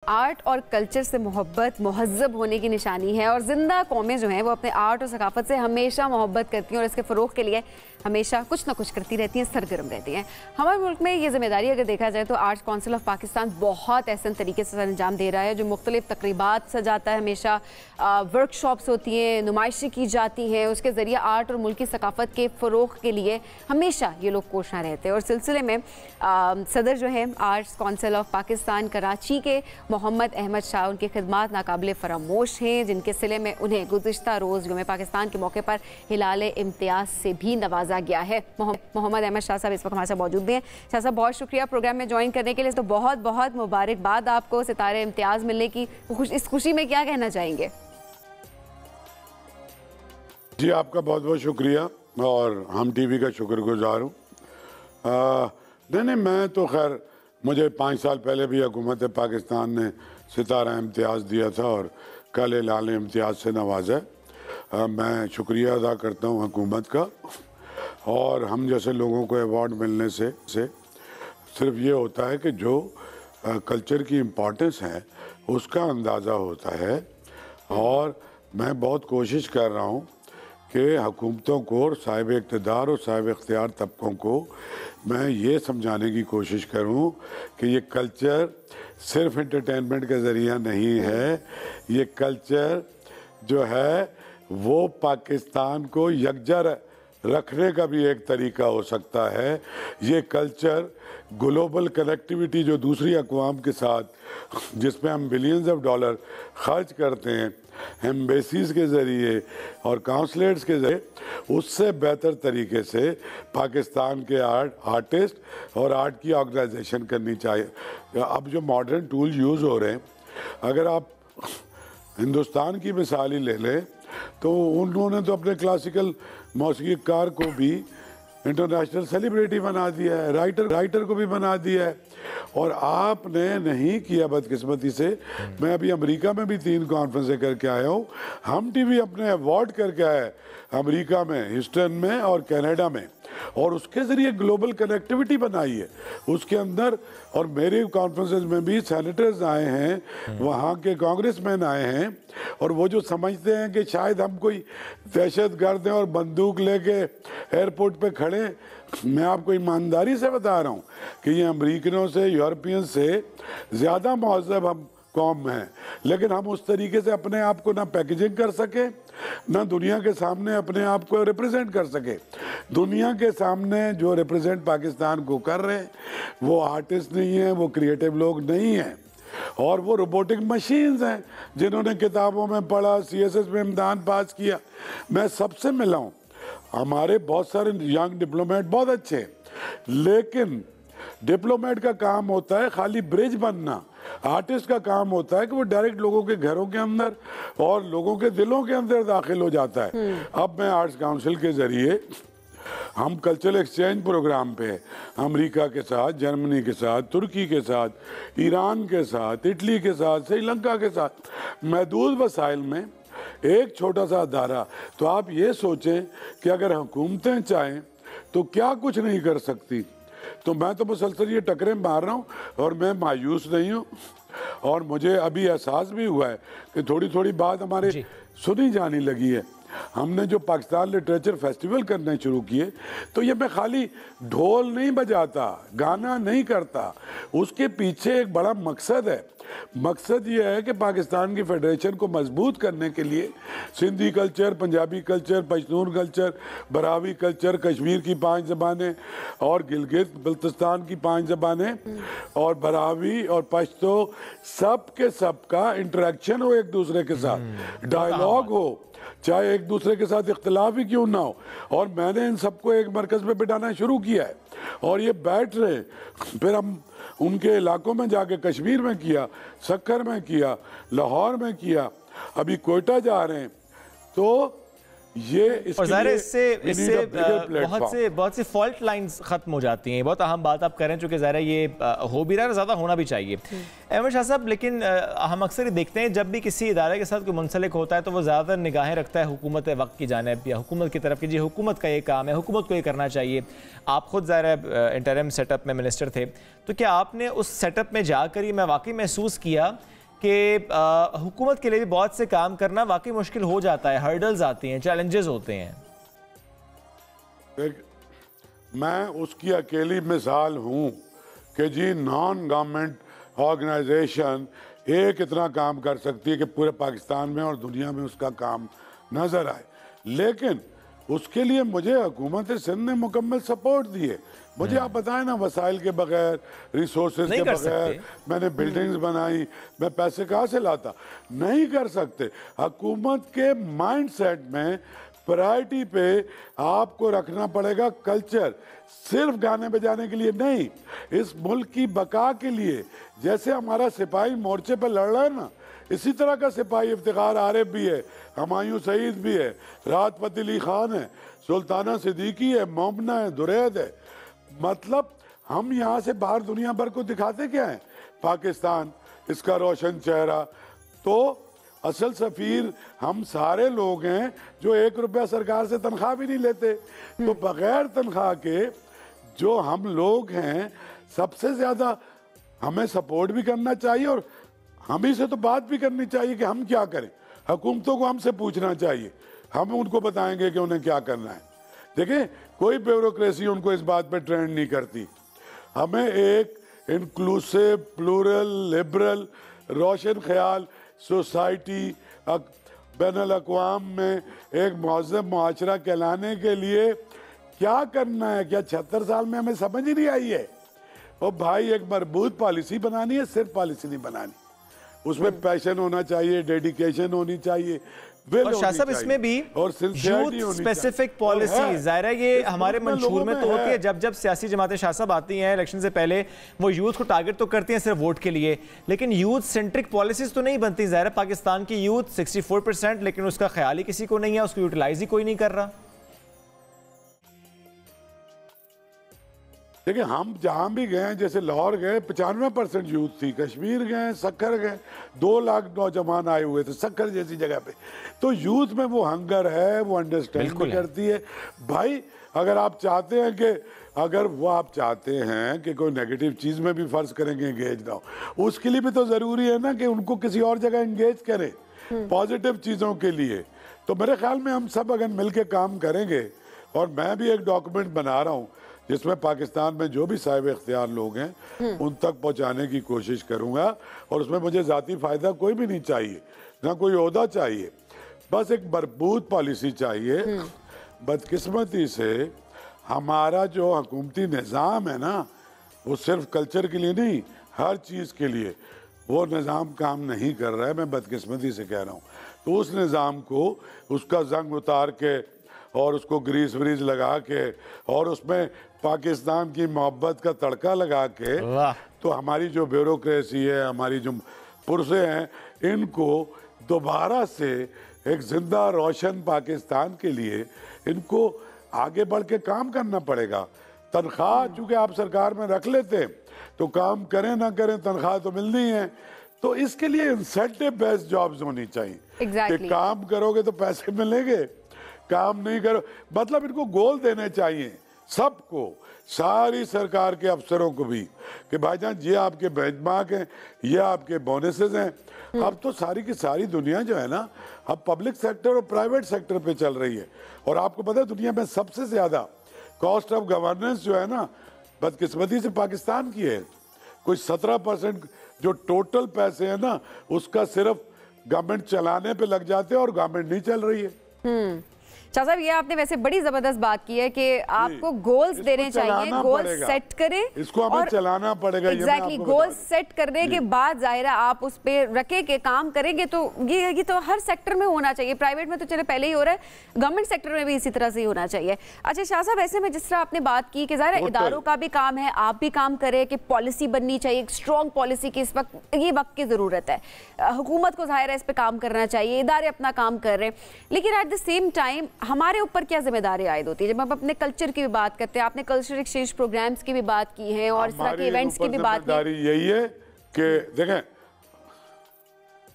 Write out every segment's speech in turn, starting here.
Art और culture से मोहब्बत महज़्ज़ब होने की निशानी है और ज़िंदा कौमें जो हैं वो अपने आर्ट और सकाफ़त से हमेशा मोहब्बत करती हैं और इसके फ़रोग़ के लिए हमेशा कुछ ना कुछ करती रहती हैं, सरगर्म रहती हैं। हमारे मुल्क में ये ज़िम्मेदारी अगर देखा जाए तो आर्ट्स काउंसिल ऑफ पाकिस्तान बहुत ऐसे तरीके से अंजाम दे रहा है जो मुख्तलिफ तकरीबात सजाता है, हमेशा वर्कशॉप्स होती हैं, नुमाइशें की जाती हैं, उसके ज़रिए आर्ट और मुल्क की सकाफ़त के फ़रोग़ के लिए हमेशा ये लोग कोशिश रहते हैं। और सिलसिले में सदर जो है arts council of Pakistan Karachi के मोहम्मद अहमद शाह, उनकी खिदमात नाकाबिले फरामोश हैं, जिनके सिले में उन्हें गुज़िश्ता रोज़ यौम पाकिस्तान के मौके पर हिलाल इम्तियाज़ से भी नवाजा गया है। मोहम्मद अहमद शाह साहब इस वक्त हमारे साथ मौजूद हैं। शाह साहब बहुत शुक्रिया प्रोग्राम में ज्वाइन करने के लिए। तो बहुत बहुत मुबारकबाद आपको सितारे इम्तियाज़ मिलने की। इस खुशी में क्या कहना चाहेंगे? जी आपका बहुत बहुत शुक्रिया और हम टीवी का शुक्रगुजार हूँ। नहीं, मैं तो खैर मुझे 5 साल पहले भी हुकूमत पाकिस्तान ने सितारा इम्तियाज़ दिया था और कल हिलाल इम्तियाज़ से नवाजा है। मैं शुक्रिया अदा करता हूँ हुकूमत का। और हम जैसे लोगों को अवार्ड मिलने से सिर्फ ये होता है कि जो कल्चर की इम्पोर्टेंस है उसका अंदाज़ा होता है। और मैं बहुत कोशिश कर रहा हूँ कि हुकूमतों को और साहिब इक़्तिदार और साहिब इख्तियार तबकों को मैं ये समझाने की कोशिश करूं कि ये कल्चर सिर्फ एंटरटेनमेंट का ज़रिया नहीं है। ये कल्चर जो है वो पाकिस्तान को यकजा रखने का भी एक तरीका हो सकता है। ये कल्चर ग्लोबल कनेक्टिविटी जो दूसरी अक़वाम के साथ जिसमें हम बिलियंस ऑफ डॉलर खर्च करते हैं एम्बेसीज़ के ज़रिए और काउंसलेट्स के ज़रिए, उससे बेहतर तरीके से पाकिस्तान के आर्टिस्ट और आर्ट की ऑर्गेनाइजेशन करनी चाहिए। अब जो मॉडर्न टूल यूज़ हो रहे हैं, अगर आप हिंदुस्तान की मिसाल ही ले लें तो उन्होंने तो अपने क्लासिकल मौसीक़ीकार को भी इंटरनेशनल सेलिब्रिटी बना दिया है, राइटर को भी बना दिया है। और आपने नहीं किया बदकिस्मती से। मैं अभी अमेरिका में भी 3 कॉन्फ्रेंसें करके आया हूँ। हम टीवी अपने अवार्ड करके आया है अमेरिका में, ह्यूस्टन में और कनाडा में, और उसके ज़रिए ग्लोबल कनेक्टिविटी बनाई है उसके अंदर। और मेरे कॉन्फ्रेंसेस में भी सेनेटर्स आए हैं, वहाँ के कांग्रेसमैन आए हैं, और वो जो समझते हैं कि शायद हम कोई दहशत गर्द हैं और बंदूक लेके एयरपोर्ट पे खड़े, मैं आपको ईमानदारी से बता रहा हूँ कि ये अमेरिकनों से, यूरोपियन से ज़्यादा महज़्ज़ब हम कौम है। लेकिन हम उस तरीके से अपने आप को ना पैकेजिंग कर सके, ना दुनिया के सामने अपने आप को रिप्रेजेंट कर सके। दुनिया के सामने जो रिप्रेजेंट पाकिस्तान को कर रहे हैं वो आर्टिस्ट नहीं है, वो क्रिएटिव लोग नहीं हैं, और वो रोबोटिक मशीन्स हैं जिन्होंने किताबों में पढ़ा, CSS में इम्तिहान पास किया। मैं सबसे मिला हूँ, हमारे बहुत सारे यंग डिप्लोमेट बहुत अच्छे हैं, लेकिन डिप्लोमेट का काम होता है खाली ब्रिज बनना। आर्टिस्ट का काम होता है कि वो डायरेक्ट लोगों के घरों के अंदर और लोगों के दिलों के अंदर दाखिल हो जाता है। अब मैं आर्ट्स काउंसिल के ज़रिए हम कल्चरल एक्सचेंज प्रोग्राम पे अमेरिका के साथ, जर्मनी के साथ, तुर्की के साथ, ईरान के साथ, इटली के साथ, श्रीलंका के साथ महदूद वसाइल में एक छोटा सा अदारा। तो आप ये सोचें कि अगर हुकूमतें चाहें तो क्या कुछ नहीं कर सकती। तो मैं तो मुसलसल ये टकरे मार रहा हूँ और मैं मायूस नहीं हूँ। और मुझे अभी एहसास भी हुआ है कि थोड़ी थोड़ी बात हमारे सुनी जाने लगी है। हमने जो पाकिस्तान लिटरेचर फेस्टिवल करने शुरू किए, तो ये मैं खाली ढोल नहीं बजाता, गाना नहीं करता, उसके पीछे एक बड़ा मकसद है। मकसद ये है कि पाकिस्तान की फेडरेशन को मजबूत करने के लिए Sindhi culture, Punjabi culture, Pashtun culture, Brahui culture, Kashmir की 5 ज़बानें और गिलगित बल्तिस्तान की 5 ज़बानें और बरावी और पश्तो, सब के सब का इंटरेक्शन हो, एक दूसरे के साथ डायलॉग हो, चाहे एक दूसरे के साथ इख्तिलाफ ही क्यों ना हो। और मैंने इन सबको एक मरकज़ में बिठाना शुरू किया है और ये बैठ रहे। फिर हम उनके इलाकों में जाके कश्मीर में किया, सक्कर में किया, लाहौर में किया, अभी कोयटा जा रहे हैं। तो ये और ज़ाहिर इससे बहुत सी फॉल्ट लाइंस खत्म हो जाती हैं। बहुत अहम बात आप करें, चूँकि ज़ाहिर ये हो भी रहा है, ज़्यादा होना भी चाहिए। अहमद शाह साहब, लेकिन हम अक्सर ही देखते हैं जब भी किसी इदारे के साथ कोई मुंसलिक होता है तो वो ज़्यादातर निगाहें रखता है हुकूमत वक्त की जानिब या हुकूमत की तरफ की, जी हुकूमत का ये काम है, हुकूमत को ये करना चाहिए। आप खुद ज़ाहिर इंटरिम सेटअप में मिनिस्टर थे, तो क्या आपने उस सेटअप में जाकर ये मैं वाकई महसूस किया कि हुकूमत के लिए भी बहुत से काम करना वाकई मुश्किल हो जाता है, हर्डल्स आती हैं, चैलेंजेस होते हैं? मैं उसकी अकेली मिसाल हूँ कि जी नॉन गवर्नमेंट ऑर्गेनाइजेशन एक इतना काम कर सकती है कि पूरे पाकिस्तान में और दुनिया में उसका काम नज़र आए, लेकिन उसके लिए मुझे हुकूमत सिंध ने मुकम्मल सपोर्ट दिए। मुझे आप बताएं ना, वसाइल के बगैर, रिसोर्सेज के बगैर मैंने बिल्डिंग्स बनाई, मैं पैसे कहाँ से लाता? नहीं कर सकते। हुकूमत के माइंडसेट में प्रायोरिटी पे आपको रखना पड़ेगा कल्चर, सिर्फ गाने बजाने के लिए नहीं, इस मुल्क की बका के लिए। जैसे हमारा सिपाही मोर्चे पे लड़ रहा है ना, इसी तरह का सिपाही इफ्तिखार आरिफ भी है, हुमायूं सईद भी है, राहत फ़तेह अली खान है, सुल्ताना सिद्दीकी है, मोमना है, दुरैद है। मतलब हम यहाँ से बाहर दुनिया भर को दिखाते क्या है? पाकिस्तान, इसका रोशन चेहरा। तो असल सफ़ीर हम सारे लोग हैं जो 1 रुपया सरकार से तनख्वाह भी नहीं लेते। तो बगैर तनख्वाह के जो हम लोग हैं, सबसे ज़्यादा हमें सपोर्ट भी करना चाहिए और हम ही से तो बात भी करनी चाहिए कि हम क्या करें। हुकूमतों को हमसे पूछना चाहिए, हम उनको बताएंगे कि उन्हें क्या करना है। देखिए, कोई ब्यूरोक्रेसी उनको इस बात पे ट्रेंड नहीं करती। हमें एक इंक्लूसिव, प्लूरल, लिबरल, रोशन ख्याल सोसाइटी बैनुल अक़वाम में एक महज़्ज़ब मुआशरा कहलाने के लिए क्या करना है? क्या 76 साल में हमें समझ ही नहीं आई है? और भाई, एक मजबूत पॉलिसी बनानी है, सिर्फ पॉलिसी नहीं बनानी, उसमें पैशन होना चाहिए, डेडिकेशन होनी चाहिए, और शाह साहब इसमें भी यूथ स्पेसिफिक पॉलिसी, ज़ाहिर है ये हमारे मंशूर में तो होती है। जब सियासी जमातें शाह साहब आती हैं इलेक्शन से पहले, वो यूथ को टारगेट तो करती हैं सिर्फ वोट के लिए, लेकिन यूथ सेंट्रिक पॉलिसीज तो नहीं बनती। ज़ाहिर है पाकिस्तान की यूथ 64%, लेकिन उसका ख्याल ही किसी को नहीं है, उसको यूटिलाइज ही कोई नहीं कर रहा। देखिए, हम जहाँ भी गए, जैसे लाहौर गए 95% यूथ थी, कश्मीर गए, सक्खर गए 2 लाख नौजवान आए हुए थे सक्खर जैसी जगह पे। तो यूथ में वो हंगर है, वो अंडरस्टैंड करती है। भाई, अगर आप चाहते हैं कि आप चाहते हैं कि कोई नेगेटिव चीज़ में भी फ़र्ज़ करेंगे एंगेज ना हो, उसके लिए भी तो ज़रूरी है ना कि उनको किसी और जगह एंगेज करें पॉजिटिव चीज़ों के लिए। तो मेरे ख्याल में हम सब अगर मिल के काम करेंगे, और मैं भी एक डॉक्यूमेंट बना रहा हूँ जिसमें पाकिस्तान में जो भी साहिब इख्तियार लोग हैं उन तक पहुंचाने की कोशिश करूंगा। और उसमें मुझे ज़ाती फ़ायदा कोई भी नहीं चाहिए, ना कोई ओहदा चाहिए, बस एक मजबूत पॉलिसी चाहिए। बदकिस्मती से हमारा जो हुकूमती निज़ाम है ना, वो सिर्फ कल्चर के लिए नहीं, हर चीज़ के लिए वो निज़ाम काम नहीं कर रहा है। मैं बदकिस्मती से कह रहा हूँ। तो उस निज़ाम को, उसका जंग उतार के और उसको ग्रीस व्रीस लगा के और उसमें पाकिस्तान की मोहब्बत का तड़का लगा के, तो हमारी जो ब्यूरोक्रेसी है, हमारी जो पुरसे हैं, इनको दोबारा से एक जिंदा रोशन पाकिस्तान के लिए इनको आगे बढ़ के काम करना पड़ेगा। तनख्वाह चूँकि आप सरकार में रख लेते हैं तो काम करें ना करें तनख्वाह तो मिलनी है। तो इसके लिए इंसेंटिव बेस्ड जॉब्स होनी चाहिए कि काम करोगे तो पैसे मिलेंगे, काम नहीं करो, मतलब इनको गोल देने चाहिए सबको, सारी सरकार के अफसरों को भी, कि भाईजान ये आपके बेंचमार्क हैं, ये आपके बोनसेस हैं। अब तो सारी की सारी दुनिया जो है ना, अब पब्लिक सेक्टर और प्राइवेट सेक्टर पे चल रही है। और आपको पता है दुनिया में सबसे ज़्यादा कॉस्ट ऑफ गवर्नेंस जो है ना, बदकिस्मती से पाकिस्तान की है। कोई 17% जो टोटल पैसे हैं ना, उसका सिर्फ गवर्नमेंट चलाने पे लग जाते हैं और गवर्नमेंट नहीं चल रही है। शाह साहब, ये आपने वैसे बड़ी जबरदस्त बात की है कि आपको गोल्स देने चाहिए, गोल सेट करें, इसको हमें चलाना पड़ेगा। एग्जैक्टली, गोल सेट करने के बाद जाहिर है आप उस पे रखे के काम करेंगे। तो ये तो हर सेक्टर में होना चाहिए, प्राइवेट में तो चले पहले ही हो रहा है, गवर्नमेंट सेक्टर में भी इसी तरह से ही होना चाहिए। अच्छा शाह साहब, ऐसे में जिस तरह आपने बात की कि जाहिर है इदारों का भी काम है, आप भी काम करें कि पॉलिसी बननी चाहिए, एक स्ट्रॉन्ग पॉलिसी की इस वक्त ये वक्त की ज़रूरत है। हुकूमत को जाहिर है इस पर काम करना चाहिए, इदारे अपना काम कर रहे हैं, लेकिन एट द सेम टाइम हमारे ऊपर क्या जिम्मेदारी आयद होती है जब हम अपने कल्चर की भी बात करते हैं? आपने कल्चर एक्सचेंज प्रोग्राम्स की भी बात की है और इस तरह के इवेंट्स की भी बात की। यही है कि देखें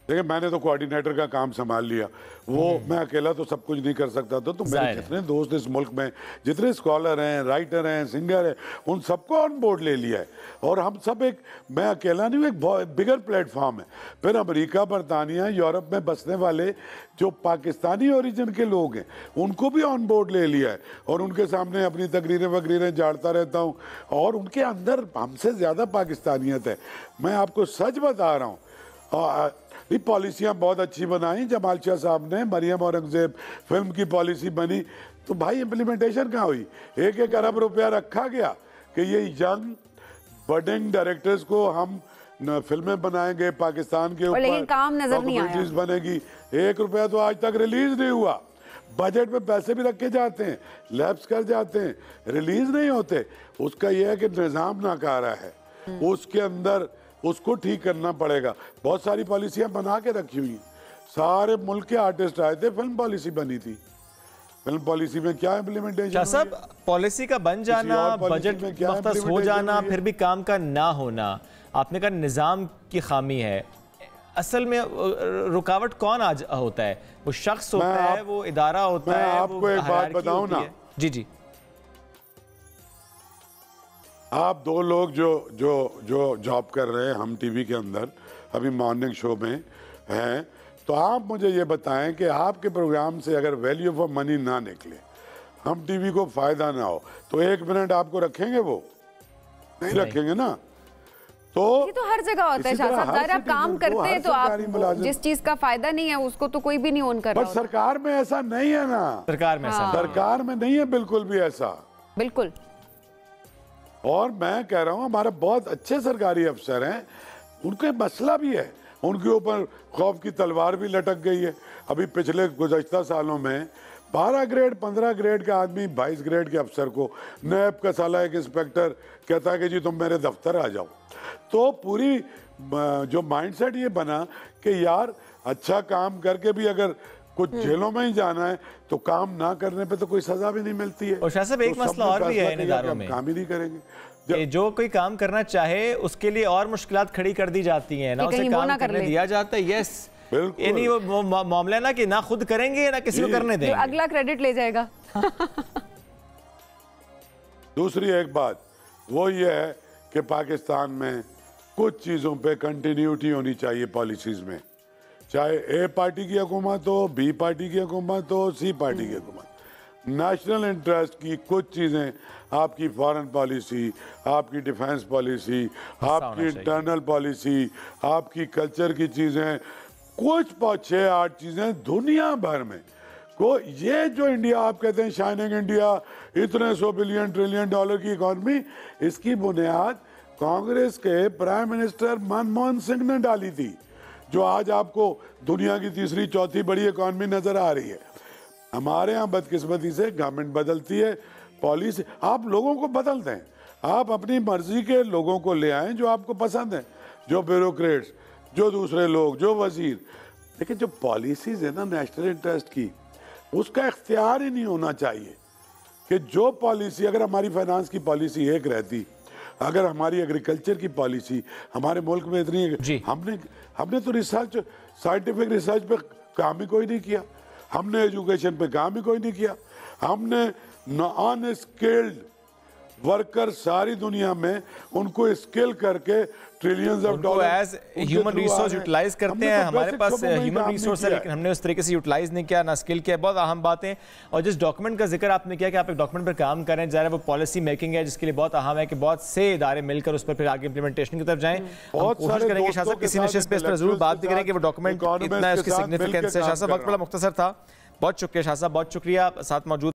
मैंने तो कोऑर्डिनेटर का काम संभाल लिया, वो मैं अकेला तो सब कुछ नहीं कर सकता था, तो मेरे जितने दोस्त इस मुल्क में जितने स्कॉलर हैं, राइटर हैं, सिंगर हैं, उन सबको ऑन बोर्ड ले लिया है और हम सब एक, मैं अकेला नहीं हूँ, एक बिगर प्लेटफॉर्म है। फिर अमेरिका, बरतानिया, यूरोप में बसने वाले जो पाकिस्तानी ओरिजिन के लोग हैं उनको भी ऑन बोर्ड ले लिया है और उनके सामने अपनी तकरीरें वगरीरें झाड़ता रहता हूँ और उनके अंदर हमसे ज़्यादा पाकिस्तानियत है। मैं आपको सच बता रहा हूँ, ये पॉलिसियाँ बहुत अच्छी बनाई जमाल शाह साहब ने, मरियम औरंगजेब फिल्म की पॉलिसी बनी, तो भाई इम्प्लीमेंटेशन कहाँ हुई? 1-1 अरब रुपया रखा गया कि ये यंग बडिंग डायरेक्टर्स को हम फिल्में बनाएंगे पाकिस्तान के ऊपर, लेकिन काम नजर नहीं आया, बनेगी। 1 रुपया तो आज तक रिलीज नहीं हुआ। बजट में पैसे भी रखे जाते हैं, लैप्स कर जाते हैं, रिलीज नहीं होते। उसका यह है कि निज़ाम नाकारा है, उसके अंदर उसको ठीक करना पड़ेगा। बहुत सारी पॉलिसियां बना के रखी हुई, सारे मुल्क के आर्टिस्ट आए थे, फिल्म पॉलिसी बनी थी। फिल्म पॉलिसी में क्या इम्प्लीमेंटेशन? सब पॉलिसी का बन जाना, बजट मुख्तस हो जाना, फिर भी काम का ना होना, आपने कहा निज़ाम की खामी है। असल में रुकावट कौन आज होता है? वो शख्स होता है, वो इदारा होता है? आपको एक बात बताऊं ना, जी, आप 2 लोग जो जॉब कर रहे हैं हम टीवी के अंदर, अभी मॉर्निंग शो में हैं, तो आप मुझे ये बताएं कि आपके प्रोग्राम से अगर वैल्यू फॉर मनी ना निकले, हम टीवी को फायदा ना हो, तो 1 मिनट आपको रखेंगे? वो नहीं रखेंगे ना। तो ये तो हर जगह होता है शाह साहब, आप काम करते हैं तो आप जिस चीज का फायदा नहीं है उसको तो कोई भी नहीं ओन कर रहा। पर सरकार में ऐसा नहीं है ना, सरकार में नहीं है बिल्कुल भी ऐसा, बिल्कुल। और मैं कह रहा हूँ हमारे बहुत अच्छे सरकारी अफसर हैं, उनके मसला भी है, उनके ऊपर खौफ की तलवार भी लटक गई है। अभी पिछले गुज़श्ता सालों में 12 ग्रेड 15 ग्रेड का आदमी 22 ग्रेड के अफसर को, नैब का साला एक इंस्पेक्टर कहता है कि जी तुम मेरे दफ्तर आ जाओ। तो पूरी जो माइंडसेट ये बना कि यार अच्छा काम करके भी अगर कुछ जेलों में ही जाना है तो काम ना करने पे तो कोई सजा भी नहीं मिलती है। और शाह साहब एक मसला और भी है इन इदारों में, काम ही नहीं करेंगे। जो कोई काम करना चाहे उसके लिए और मुश्किलात खड़ी कर दी जाती हैं, ना उसे काम करने दिया जाता है। यस, यानी वो मामला ना कि ना खुद करेंगे ना किसी को करने देंगे, अगला क्रेडिट ले जाएगा। दूसरी एक बात वो ये है कि पाकिस्तान में कुछ चीज़ों पे कंटिन्यूटी होनी चाहिए पॉलिसीज़ में, चाहे ए पार्टी की हुकूमत हो, बी पार्टी की हुकूमत हो, सी पार्टी की हुकूमत। नेशनल इंटरेस्ट की कुछ चीज़ें, आपकी फॉरेन पॉलिसी, आपकी डिफेंस पॉलिसी, आपकी इंटरनल पॉलिसी, आपकी कल्चर की चीज़ें, कुछ 6-8 चीज़ें दुनिया भर में को, ये जो इंडिया आप कहते हैं शाइनिंग इंडिया, इतने 100 बिलियन ट्रिलियन डॉलर की इकॉनमी, इसकी बुनियाद कांग्रेस के प्राइम मिनिस्टर मनमोहन सिंह ने डाली थी, जो आज आपको दुनिया की तीसरी चौथी बड़ी इकॉनमी नजर आ रही है। हमारे यहाँ बदकिस्मती से गवर्नमेंट बदलती है, पॉलिसी आप लोगों को बदल दें, आप अपनी मर्जी के लोगों को ले आएं जो आपको पसंद है, जो ब्यूरोक्रेट्स, जो दूसरे लोग, जो वजीर, लेकिन जो पॉलिसीज है ना नेशनल इंटरेस्ट की, उसका इख्तियार ही नहीं होना चाहिए कि जो पॉलिसी, अगर हमारी फाइनेंस की पॉलिसी एक रहती, अगर हमारी एग्रीकल्चर की पॉलिसी हमारे मुल्क में इतनी, हमने तो रिसर्च, साइंटिफिक रिसर्च पे काम ही कोई नहीं किया, हमने एजुकेशन पे काम ही कोई नहीं किया, हमने अनस्किल्ड वर्कर सारी दुनिया में उनको स्किल करके trillions of dollar as human resource utilize करते हैं। हमारे पास ह्यूमन रिसोर्स है लेकिन हमने उस तरीके से यूटिलाइज नहीं किया, ना स्किल किया। बहुत अहम बातें। और जिस डॉक्यूमेंट का जिक्र आपने किया कि आप एक डॉक्यूमेंट पर काम कर रहे हैं, ज़रा वो पॉलिसी मेकिंग है जिसके लिए बहुत अहम है कि बहुत से इदारे मिलकर उस पर फिर आगे इंप्लीमेंटेशन की तरफ जाएं। कोशिश करेंगे शाह साहब किसी निश्चित स्पेस पर जरूर बात भी करेंगे वो डॉक्यूमेंट इतना है उसकी सिग्निफिकेंस है। शाह साहब वक्त बड़ा मुख्तसर था, बहुत शुक्रिया शाह साहब, बहुत शुक्रिया साथ मौजूद